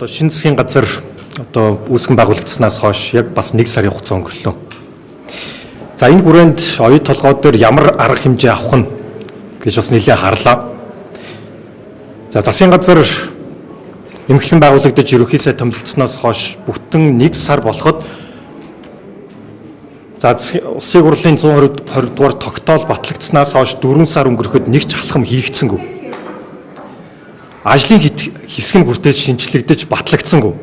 Одоо шинэ засгийн газар одоо үүсгэн байгуулагдсанаас хойш яг бас 1 сарын хугацаа өнгөрлөө. За энэ хүрээнд оюут толгой дээр ямар арга хэмжээ авах нь гэж бас нэлээд харлаа. За засгийн газар эмхлэн байгуулагдаж ерөнхий сайд томилогдсноос хойш бүтэн 1 сар болоход за улсын хурлын 120 дугаар тогтоол батлагдсанаас хойш 4 сар өнгөрөхөд нэг ч алхам хийгдсэнгүй. Ажлын хэсэг нь хүртэл шинжлэгдэж батлагдсангүй.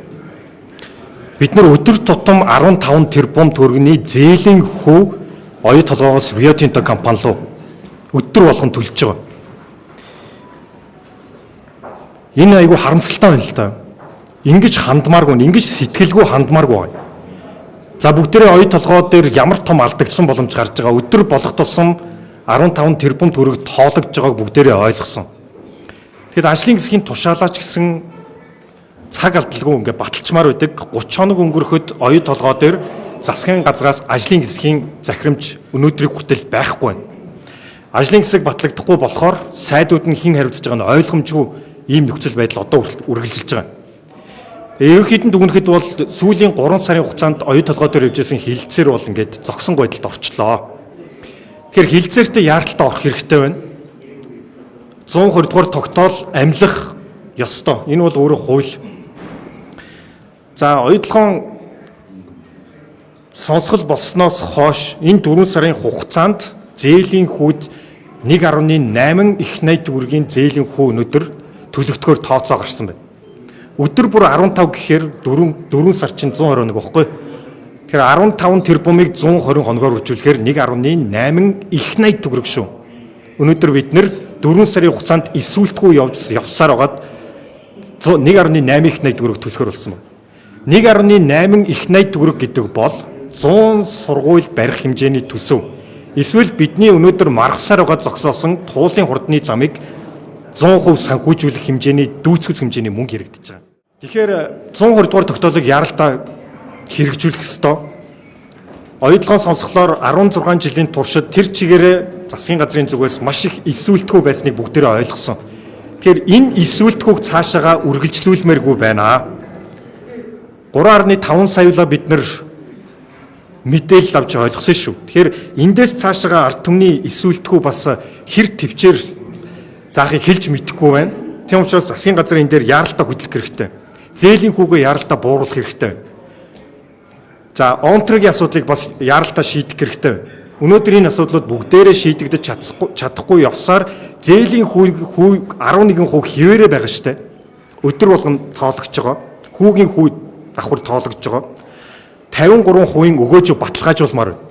Бид нар өдөр тутам 15 тэрбум төгрөгийн зээлийн хөв оюут толгоос Rio Tinto компани руу өдөр болгон төлж байгаа. Энэ айгүй харамсалтай байна л да. Ингиж хандмааргүй, ингиж сэтгэлгүй хандмааргүй байна. За бүгдээрээ оюут толгой дээр ямар том алдагдсан боломж гарч байгаа. Өдөр болох тусам 15 тэрбум төгрөг тоологж байгааг бүгдээрээ ойлгосон. Тэгэхэд ажлын хэсгийн тушаалаач гэсэн цаг алдалгүй ингээд баталчмаар байдаг. 30 хоног өнгөрөхөд оюут толгой дээр засгийн газраас ажлын хэсгийн захирамж өнөөдрийг хүртэл байхгүй байна. Ажлын хэсэг батлагдахгүй болохоор сайдууд нь хэн хариуцж байгааг нь ойлгомжгүй ийм нөхцөл байдал одоо үргэлжилж байгаа. Ерөнхийд нь дүгнэхэд бол сүүлийн 3 сарын хугацаанд оюут толгой дээр явжсэн хилцээр бол ингээд зогсон байдалд орчлоо. Тэгэхээр хилцээртэй яаралтай орох хэрэгтэй байна. 120 дугаар тогтоол амлах ёстой. Энэ бол өөрөө хууль. За оюутлогын сонсгол болсноос хойш энэ 4 сарын хугацаанд зээлийн хүүд 1.8 их найт төгрөгийн зээлийн хүү өнөдөр төлөгдөхөөр тооцоо гарсан байна. Өдөр бүр 15 гэхээр 4 сар чинь 120 хоног байхгүй. Тэгэхээр 15 тэрбумыг 120 хоногоор үржүүлэхээр 1.8 их найт төгрөг шүү. Өнөөдөр бид нэр 4 сарын хугацаанд эсвэлтгүй явсаар байгаад 1.8 их найт төгрөг төлөхөр болсон байна. 1.8 их найт төгрөг гэдэг бол 100 сургууль барих хэмжээний төсөв. Эсвэл бидний өнөөдөр маргасаар байгаа зогсоосон туулын хурдны замыг 100% санхүүжүүлэх хэмжээний дүүцгэц хэмжээний мөнгө хэрэгдэж байгаа. Тэгэхээр 120 дугаар тогтоолыг яаралтай хэрэгжүүлэх ёстой. Оюутлогын сонсголоор 16 жилийн туршид тэр чигээрээ засгийн газрын зүгээс маш их эсвэлтгүй байсныг бүгдээрээ ойлгосон. Тэгэхээр энэ эсвэлтгүйг цаашаага үргэлжлүүлмээргүй байна. 3.5 саяла бид нар мэдээлэл авч ойлгосон шүү. Тэгэхээр эндээс цаашаага ард түмний эсвэлтгүү бас хэр төвчээр заахыг хэлж мэдэхгүй байна. Тийм учраас засгийн газар энэ дээр яаралтай хөдлөх хэрэгтэй. Зээлийн хүүгээ яаралтай бууруулах хэрэгтэй. За онтрогийн асуудлыг бас яаралтай шийдэх хэрэгтэй. Өнөөдөр энэ асуудлууд бүгдээрээ шийдэгдэж чадахгүй явсаар зээлийн хүү 11% хിവэрэ байгаа штэ. Өдөр болгон тоологж байгаа. Хүүгийн хүү давхар тоологж байгаа. 53% өгөөж баталгаажуулмаар байна.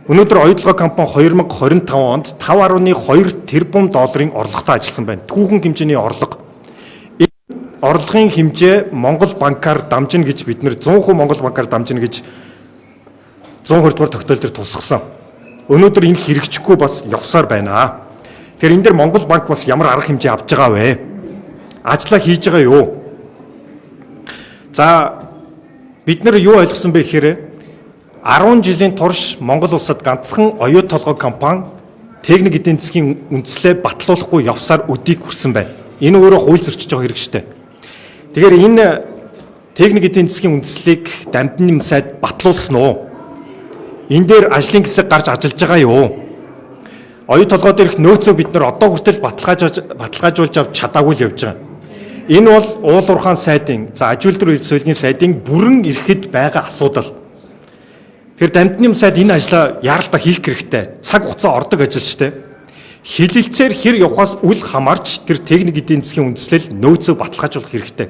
Өнөөдөр оюутлогын компани 2025 онд 5.2 тэрбум долларын орлоготой ажилласан байна. Түүхэн хэмжээний орлого. Орлогын хэмжээ Монгол банкар дамжина гэж бид нэр 100% Монгол банкар дамжина гэж 120 дугаар тогтоол дээр тусгасан. Өнөөдөр энэ хэрэгжихгүй бас явсаар байна. Тэгэхээр энэ дээр Монгол банк бас ямар арга хэмжээ авч байгаа вэ? Ажлаа хийж байгаа юу? За бид нар юу ойлгосон бэ гэхээр 10 жилийн турш Монгол улсад ганцхан оюут толгой компани техник эдийн засгийн үндслээ батлуулахгүй явсаар өдийг хүрсэн байна. Энэ өөрөө хууль зөрчиж байгаа хэрэг шүү дээ. Тэгэхээр энэ техник эдийн засгийн үндслийг дамжин сайд батлуулсан уу? Энэ дээр ажлын хэсэг гарч ажиллаж байгаа юу? Оюут толгой дээрх нөөцөө бид нар одоо хүртэл баталгаажуулж авч чадаагүй л явж байгаа. Энэ бол уул уурхаан сайдын, за аж үйлдвэр соёлын сайдын бүрэн эрхэд байгаа асуудал. Тэгэхээр дамжин сайд энэ ажлаа яаралтай хийх хэрэгтэй. Цаг хугацаа ордог ажил шүү дээ. Хилэлцээр хэр явахаас үл хамаарч тэр техник эдийн засгийн үндэслэл нөөцөө баталгаажуулах хэрэгтэй.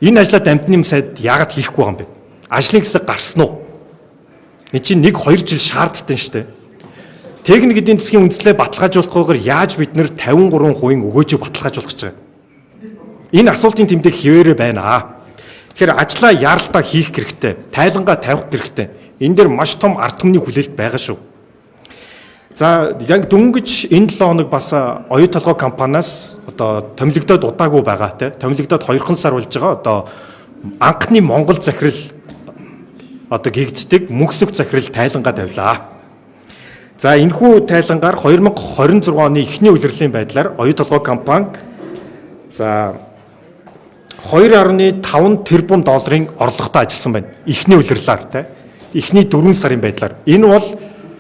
Энэ ажлаа дамжин сайд яагаад хийхгүй байгаа юм бэ? Ажлын хэсэг гарсан уу? Энд чинь 1-2 жил шаарддаг шүү дээ. Техник эдийн засгийн үндэслэлээ баталгаажуулахгүйгээр яаж бид нэр 53% өгөөжөө баталгаажуулах гэж байгаа? Энэ асуултын тэмдэг хിവэрэ байна. Тэгэхээр ажлаа яаралтай хийх хэрэгтэй. Тайлангаа тавих хэрэгтэй. Энэ дээр маш том ард түмний хүлээлт байгаа шүү. За яг дөнгөж энэ 7 хоног бас оюут толгой компаниас одоо томилогдоод удаагүй байгаа те. Томилогдоод 2 сар болж байгаа. Одоо анхны Монгол захирал одоо гэгддэг мөнхсөх захирал тайлангаа тавилаа. За энэхүү тайлангаар 2026 оны эхний улирлын байдлаар оюут толгой компани за 2.5 тэрбум долларын орлоготой ажилласан байна. Эхний улирлаар те. Эхний 4 сарын байдлаар. Энэ бол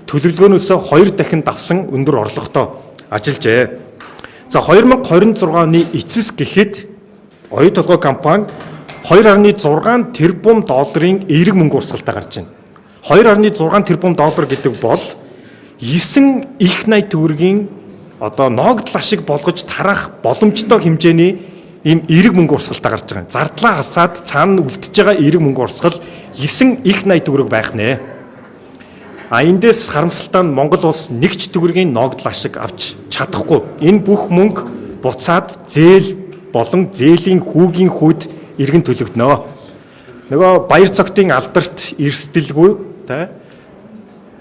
төлөвлөгөөнөөсөө 2 дахин давсан өндөр орлоготой ажиллажээ. За 2026 оны эцэс гэхэд оюу толгой компани 2.6 тэрбум долларын эерэг мөнгө урсгалтай гарч байна. 2.6 тэрбум доллар гэдэг бол 9 их найт төгрөгийн одоо ногдол ашиг болгож тарах боломжтой хэмжээний ийм эерэг мөнгө урсгалтай гарч байгаа. Зардлаа хасаад цаана үлдчихэж байгаа эерэг мөнгө урсгал 9 их найт төгрөг байх нэ. Эндээс харамсалтай нь Монгол улс нэг ч төгрөгийн ногдол ашиг авч чадахгүй. Энэ бүх мөнгө буцаад зээл болон зээлийн хүүгийн хүүд иргэн төлөгдөнө. Нөгөө баяр цогтын алдарт эрсдэлгүй тэ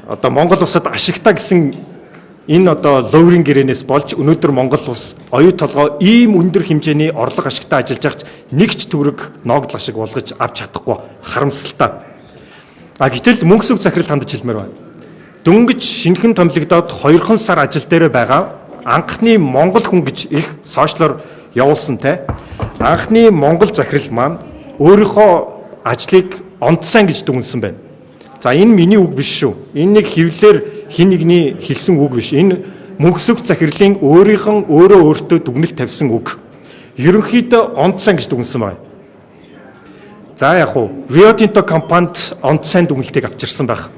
одоо Монгол улсад ашигтай гэсэн энэ одоо ловрын гэрээнээс болж өнөөдөр Монгол улс оюу толгой ийм өндөр хэмжээний орлого ашигтай ажиллаж байгч нэг ч төгрөг ногдол ашиг болгож авч чадахгүй харамсалтай. Гэтэл мөнгө сүг захирал хандаж хэлмээр байна. Дөнгөж шинэхэн томилогдоод 2 сар ажил дээр байгаа анхны Монгол хүн гэж их сошиалор явуулсан те. Анхны Монгол захирал маань өөрийнхөө ажлыг онцсан гэж дүгнсэн байна. За энэ миний үг биш шүү. Энэ нэг хэвлэлээр хин нэгний хэлсэн үг биш. Энэ мөнгө сүг захирлын өөртөө дүгнэлт тавьсан үг. Ерөнхийдөө онцсан гэж дүгнсэн байна. За яг уу Rio Tinto компанид онцсан дүгнэлтийг авчирсан байх.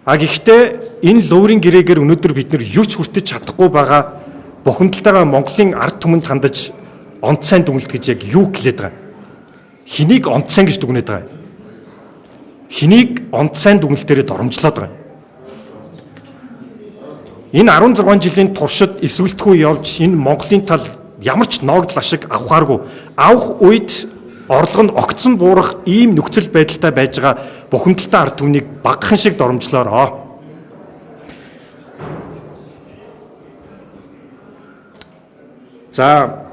Гэхдээ энэ ловрын гэрээгээр өнөөдөр бид нар юу ч хүртэж чадахгүй байгаа бухимдалтайгаа Монголын ард түмэнд хандаж онцсан дүгнэлт гэж яг юу гэлээд байгаа. Хэнийг онцсан гэж дүгнээд байгаа. Хэнийг онцсан дүгнэлтээр доромжлоод байгаа. Энэ 16 жилийн туршид эсвэлтгүй явж энэ Монголын тал ямар ч ногдол ашиг авахааргүй авах үед орлого нь огцон буурах ийм нөхцөл байдалтай байж байгаа бухимдалтай ард түмнийг багахан шиг доромжлоороо. За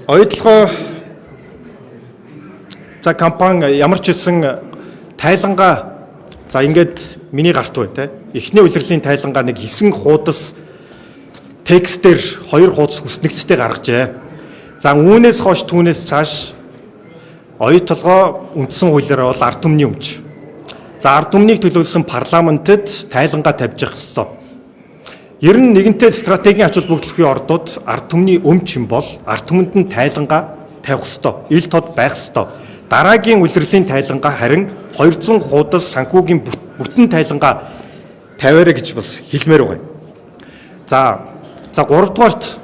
оюутлогоо за компани ямар ч хэлсэн тайлангаа за ингээд миний гарт бай те. Эхний улирлын тайлангаа нэг 9 хуудас текстээр 2 хуудас хүснэгцтэй гаргажээ. За үүнээс хойш түүнээс цааш оюу толгой үндсэн хуулиараа бол ард түмний өмч. За ард түмнийг төлөөлсөн парламентэд тайлангаа тавьж явах ёстой. Ер нь нэгэнтээ стратегийн ач холбогдлохын ордууд ард түмний өмч юм бол ард түмэнд нь тайлангаа тавих ёстой. Ил тод байх ёстой. Дараагийн улирлын тайлангаа харин 200 хуудас санхүүгийн бүтэн тайлангаа тавиараа гэж бас хэлмээр байна. За 3 дугаарт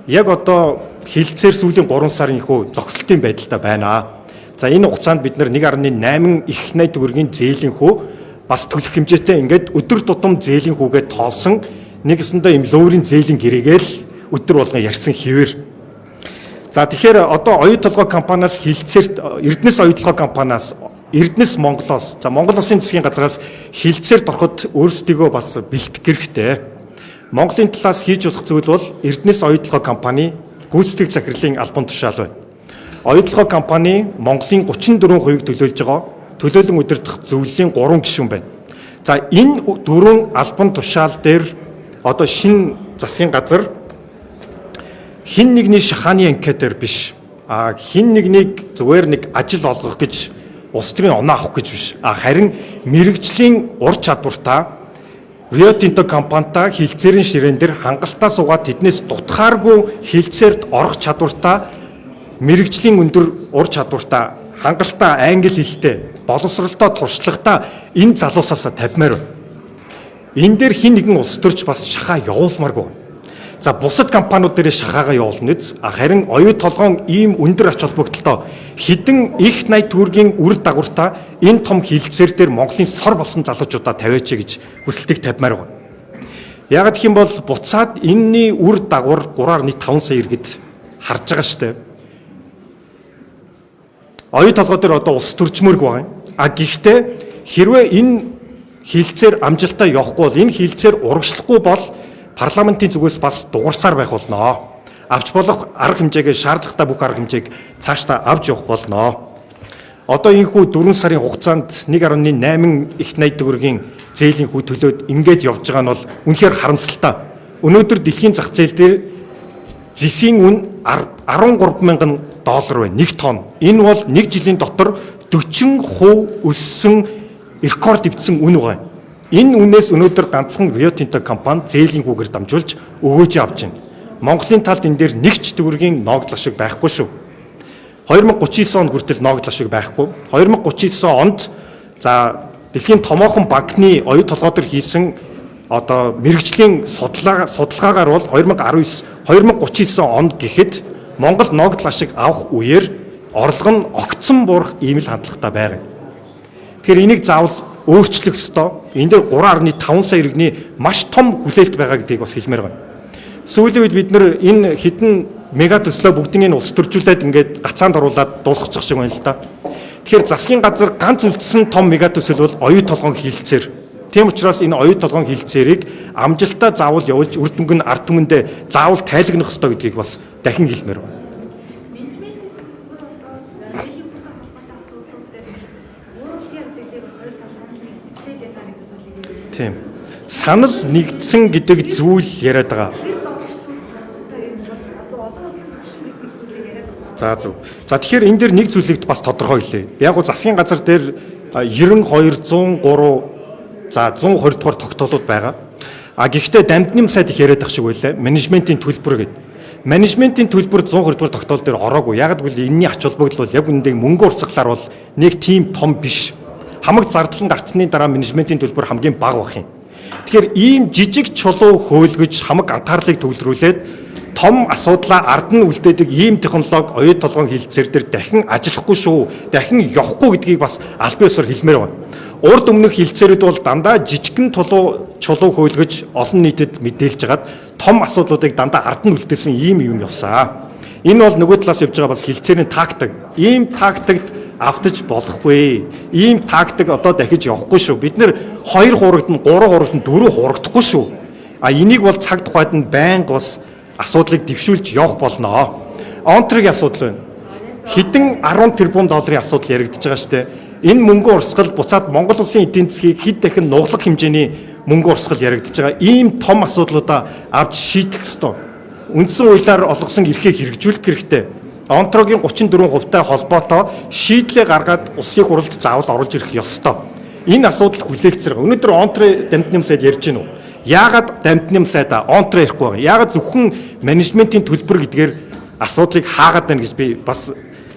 яг одоо хилцээр сүүлийн 3 сарын ихөө зогсолтын байдалтай байна. За энэ хугацаанд бид нар 1.8 их найт төгрөгийн зээлийн хүү бас төлөх хэмжээтэй ингээд өдөр тутам зээлийн хүүгээ тоолсон нэгэсэндээ им ловрын зээлийн гэрээгээл өдөр болгон ярьсан хэвээр. За тэгэхээр одоо оюу толгой компаниас хилцээрт Эрдэнэс оюу толгой компаниас Эрдэнэс Монголоос за Монгол Улсын засгийн газраас хилцээрт ороход өөрсдийгөө бас бэлтгэх хэрэгтэй. Монголын талаас хийж болох зүйл бол Эрдэнэс оюу толгой компани гүйцэтгэх захирлын албан тушаал байна. Оюу толгой компани Монголын 34% төлөөлж байгаа төлөөлөн удирдах зөвлөлийн 3 гишүүн байна. За энэ 4 албан тушаал дээр одоо шинэ засгийн газар хин нэгний шахааны анкетээр биш. Хин нэгнийг зүгээр нэг ажил олгох гэж улс төрийн оноо авах гэж биш. Харин мэрэгжлийн ур чадвартай Rio Tinto компанитай хилцээрийн ширээн дээр хангалттай суугаад тэднээс дутхааргүй хилцээрд орох чадвартай мэрэгжлийн өндөр ур чадвартай хангалттай англи хэлтэй боловсролтой туршлагатай энэ залуусаас тавьмаар байна. Энэ дээр хин нэгэн улс төрч бас шахаа явуулмааргүй. За бусад компаниуд дээр шахаагаа явуулна үз. Харин оюу толгоон ийм өндөр ач холбогдолтой хідэн их найт төгрөгийн үр дагавартай энэ том хилцээр дээр Монголын сор болсон залуучуудаа тавиач гэж хүсэлтийг тавьмаар байна. Яг гэх юм бол буцаад энэний үр дагавар 3.5 сая иргэд харж байгаа штэ. Оюу толгой дээр одоо улс төрчмөрг байна. Гэхдээ хэрвээ энэ хилцээр амжилттай явахгүй бол энэ хилцээр урагшлахгүй бол парламентын зүгээс бас дугарсаар байх болно. Авч болох арга хэмжээгээ шаардлагатай бүх арга хэмжээг цаашдаа авч явах болно. Одоо энэ хүү 4 сарын хугацаанд 1.8 их найт төгрөгийн зээлийн хүү төлөөд ингээд явж байгаа нь бол үнэхээр харамсалтай. Өнөөдөр дэлхийн зах зээл дээр зэсийн үн 13 мянган доллар байна. 1 тонн. Энэ бол 1 жилийн дотор 40% өссөн рекорд дэвтсэн үн байгаа. Энэ үнээс өнөөдөр ганцхан Rio Tinto компани зээлийн хүүгээр дамжуулж өгөөж авч байна. Монголын талд энэ дээр нэг ч төгрөгийн ногдлох шиг байхгүй шүү. 2039 онд хүртэл ногдлох шиг байхгүй. 2039 онд дэлхийн томоохон банкны оюу толгой төр хийсэн мэрэгжлийн судалгаагаар бол 2039 онд гэхэд Монгол ногдлох шиг авах үеэр орлого нь огцон буурах ийм л хандлагатай байгаа. Тэгэхээр энийг заавал өөрчлөх ёстой. Энэ дээр 3.5 сая иргэний маш том хүлээлт байгаа гэдгийг бас хэлмээр байна. Сүүлийн үед бид нэр энэ хэдэн мега төслөө бүгднийг улс төржүүлээд ингээд гацаанд оруулаад дуусгачих шиг байна л да. Тэгэхээр засгийн газар ганц үлдсэн том мега төсөл бол оюу толгойн хилцээр. Тийм учраас энэ оюу толгойн хилцээрийг амжилттай заавал явуулж үр дүнг нь ард түмэндээ заавал тайлагнах ёстой гэдгийг бас дахин хэлмээр байна. Тийм. Санал нэгдсэн гэдэг зүйл яриад байгаа. За тэгэхээр энэ дээр нэг зүйлийг бас тодорхой хэлье. Яг гоо засгийн газар дээр 92, 103, 120 дугаар тогтоолууд байгаа. Гэхдээ дамжны сайд их яриад ах шиг байлаа. Менежментийн төлбөр гэдэг. Менежментийн төлбөр 120 дугаар тогтоол дээр ороогүй. Яг гэвэл энэний ач холбогдол бол яг үндэ мөнгө урсгалаар бол нэг тийм том биш. Хамаг зардлан гарцны дараа менежментийн төлбөр хамгийн бага байх юм. Тэгэхээр ийм жижиг чулуу хөөлгөж хамаг анхаарлыг төвлөрүүлээд том асуудлаа ард нь үлдээдэг ийм технологи оюу толгойн хилцээр дээр дахин ажиллахгүй шүү, дахин явахгүй гэдгийг бас аль биесээр хэлмээр байна. Урд өмнөх хилцээрүүд бол дандаа жижигхэн чулуу хөөлгөж олон нийтэд мэдээлж хагаад том асуудлуудыг дандаа ард нь үлдээсэн ийм юм явсаа. Энэ бол нөгөө талаас явж байгаа бас хилцээрийн тактик. Ийм тактикт автаж болохгүй. Ийм тактик одоо дахиж явахгүй шүү. Бид нэр 2 хурагдана, 3 хурагдана, 4 хурагдахгүй шүү. Энийг бол цаг тухайд нь байнга бас асуудлыг дэвшүүлж явах болно. Онтргийн асуудал байна. Хэдэн 10 тэрбум долларын асуудал яригдж байгаа шүү дээ. Энэ мөнгө урсгал буцаад Монгол улсын эдийн засгийг хэд дахин нуглах хэмжээний мөнгө урсгал яригдж байгаа. Ийм том асуудлуудаа авч шийдэх ёстой. Үндсэн хуулиар олгосон эрхийг хэрэгжүүлэх хэрэгтэй. Онтрогийн 34%-тай холбоотой шийдлээ гаргаад улсын хурлд заавал оруулж ирэх ёстой. Энэ асуудал хүлээгдсээр байгаа. Өнөөдөр онтро дамжны сайд ярьж байна уу? Яагаад дамжны сайдаа онтро ярихгүй байгаа? Яагаад зөвхөн менежментийн төлбөр гэдгээр асуудлыг хаагаад байна гэж би бас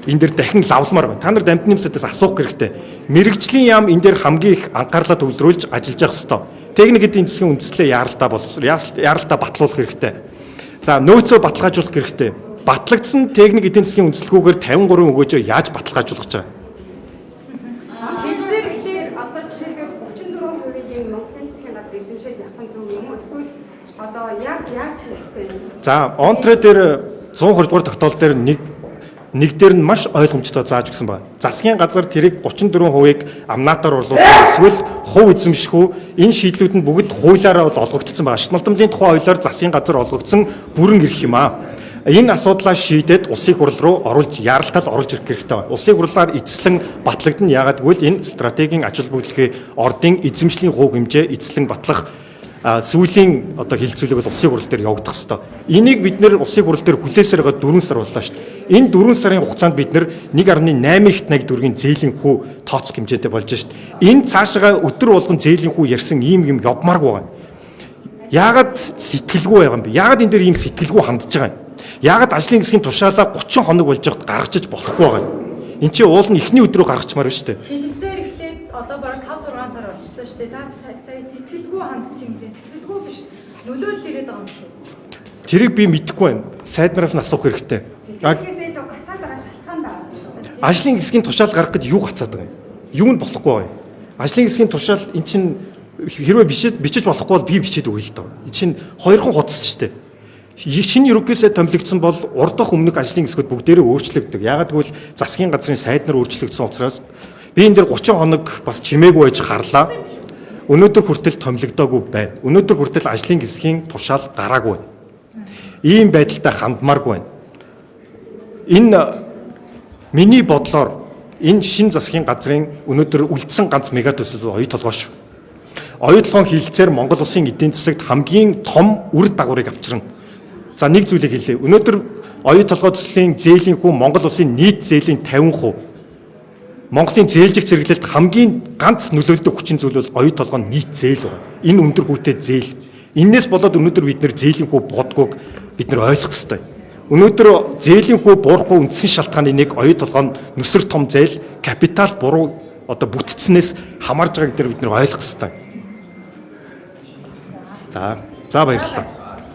энэ дээр дахин лавламаар байна. Та нар дамжны сайдаас асуух хэрэгтэй. Мэргэжлийн яам энэ дээр хамгийн их анхаарлаа төвлөрүүлж ажиллаж явах ёстой. Техник эдийн засгийн үндэслэлээ яаралтай батлуулах хэрэгтэй. Нөөцөө баталгаажуулах хэрэгтэй. Батлагдсан техник эдийн засгийн үндэслэлгүйгээр 53 өгөөжөө яаж баталгаажуулах гэж байгаа? Хилцээр ихлээр одоо жишээлбэл 34%-ийн Монголын засгийн газар эзэмшээд явах нь зөв юм уу? Эсвэл одоо яг хийх ёстой юм? Онтро дээр 120 дугаар тогтоол дээр нэг дээр нь маш ойлгомжтой зааж өгсөн байна. Засгийн газар тэрийг 34%-ийг амнаатаар орлуулах эсвэл хувь эзэмших энэ шийдлүүд нь бүгд хуулиараа бол олгогдсон байна. Шатмалдамжийн тухай хуулиар засгийн газар олгогдсон бүрэн эрх юм аа. Энэ асуудлаа шийдээд улсын хурл руу оруулж яаралтад оруулж ирэх хэрэгтэй байна. Улсын хурлаар эцэслэн батлагдана. Яагаад гэвэл энэ стратегийн ач холбогдлын ордын эзэмшлийн хувь хэмжээ эцэслэн батлах сүүлийн хилцүүлэг бол улсын хурл дээр явагдах хэрэгтэй. Энийг бид нэр улсын хурл дээр хүлээсээр байгаа 4 сар боллоо шүү дээ. Энэ 4 сарын хугацаанд бид нэр 1.8 их төгрөгийн зээлийн хүү тооцох хэмжээтэй болж шүү дээ. Энэ цаашаа өдөр болгон зээлийн хүү ярьсан ийм юм явмааргүй байна. Яагаад сэтгэлгүй байгаа юм бэ? Яагаад энэ дээр ийм сэтгэлгүй хандж байгаа юм? Яагаад ажлын хэсгийн тушаалаа 30 хоног болж байхад гаргаж болохгүй байгаа юм? Энд чинь уул нь эхний өдрөө гаргачмаар байна шүү дээ. Хилцээр эхлээд одоо бараг 5-6 сар болчихлоо шүү дээ. Та сая сэтгэлгүй хандж ингэж сэтгэлгүй биш. Нөлөөлөл ирээд байгаа юм шүү. Тэрийг би мэдэхгүй байна. Сайднараас нь асуух хэрэгтэй. Сэтгэлгээсээ илүү гацаад байгаа шалтгаан байна. Ажлын хэсгийн тушаал гаргах гэж юу гацаад байгаа юм? Юу нь болохгүй байгаа юм? Ажлын хэсгийн тушаал эн чинь хэрвээ бичиж болохгүй бол би бичээд өгье л доо. Эн чинь хоёрхан хуудас ч дээ. Шинэ ерөнхийдөө томилогдсон бол урдах өмнөх ажлын хэсгүүд бүгдээрээ өөрчлөгддөг. Яагаад гэвэл засгийн газрын сайд нар өөрчлөгдсөн учраас би энэ дээр 30 хоног бас чимээгүй байж харлаа. Өнөөдөр хүртэл томилогдоогүй байна. Өнөөдөр хүртэл ажлын хэсгийн тушаал гараагүй байна. Ийм байдалтай хандмааргүй байна. Энэ миний бодлоор энэ шин засгийн газрын өнөөдөр үлдсэн ганц мега төсөл оюу толгой шүү. Оюу толгойн хилцээр Монгол улсын эдийн засагт хамгийн том үр дагаврыг авчирна. За нэг зүйлийг хэлье. Өнөөдөр оюу толгой төслийн зээлийн хүн Монгол улсын нийт зээлийн 50%. Монголын зээлжих зэрэглэлд хамгийн ганц нөлөөлдөг хүчин зүйл бол оюу толгойн нийт зээл байна. Энэ өндөр хүүтэй зээл. Иннээс болоод өнөөдөр бид нэр зээлийн хүү бодгоог бид нар ойлгох ёстой. Өнөөдөр зээлийн хүү буурахгүй үндсэн шалтгааны нэг оюу толгойн нүсэр том зээл, капитал буруу одоо бүтцснээс хамаарж байгааг бид нар ойлгох ёстой. За баярлалаа.